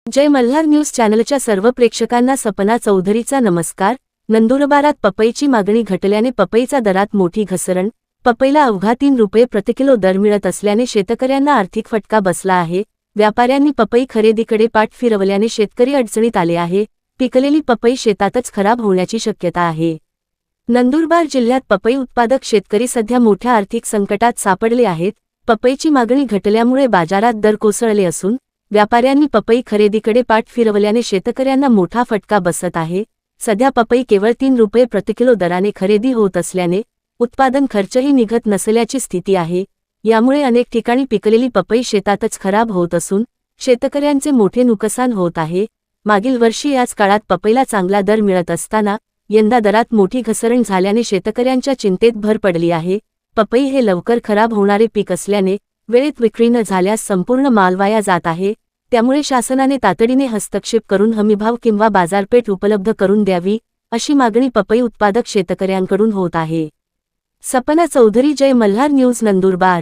जय Malhar news चॅनलच्या सर्व प्रेक्षकांना सपना चौधरीचा नमस्कार। नंदुरबारात पपईची मागणी घटल्याने पपईचा दरात मोठी घसरण। पपईला अवघा 3 रुपये प्रति किलो दर मिळत असल्याने शेतकऱ्यांना आर्थिक फटका बसला आहे। व्यापाऱ्यांनी पपई खरेदीकडे पाठ फिरवल्याने शेतकरी अडचणीत आले आहे। पिकलेली पपई शेतातच खराब होण्याची शक्यता आहे। नंदुरबार जिल्ह्यात पपई उत्पादक शेतकरी सध्या मोठ्या आर्थिक संकटात सापडले आहेत। पपईची मागणी घटल्यामुळे बाजारात दर कोसळले असून व्यापाऱ्यांनी पपई खरेदीकडे पाठ फिरवल्याने शेतकऱ्यांना मोठा फटका बसत आहे। सध्या पपई केवळ 3 रुपये प्रति किलो दराने खरेदी होत असल्याने उत्पादन खर्चही निघत नसल्याची स्थिती आहे। यामुळे अनेक ठिकाणी पिकलेली पपई शेतातच खराब होत असून शेतकऱ्यांचे मोठे नुकसान होत आहे। मागील वर्षी याच काळात पपईला चांगला दर मिळत असताना यंदा दरात मोठी घसरण झाल्याने शेतकऱ्यांच्या चिंतेत भर पडली आहे। पपई हे लवकर खराब होणारे पीक असल्याने वेळेत विक्री न झाल्यास संपूर्ण माल वाया जात आहे। त्यामुळे शासनाने तातडीने हस्तक्षेप करून हमीभाव किंवा बाजारपेठ उपलब्ध करून द्यावी अशी मागणी पपई उत्पादक शेतकऱ्यांकडून होत आहे। सपना चौधरी, जय मल्हार न्यूज, नंदुरबार।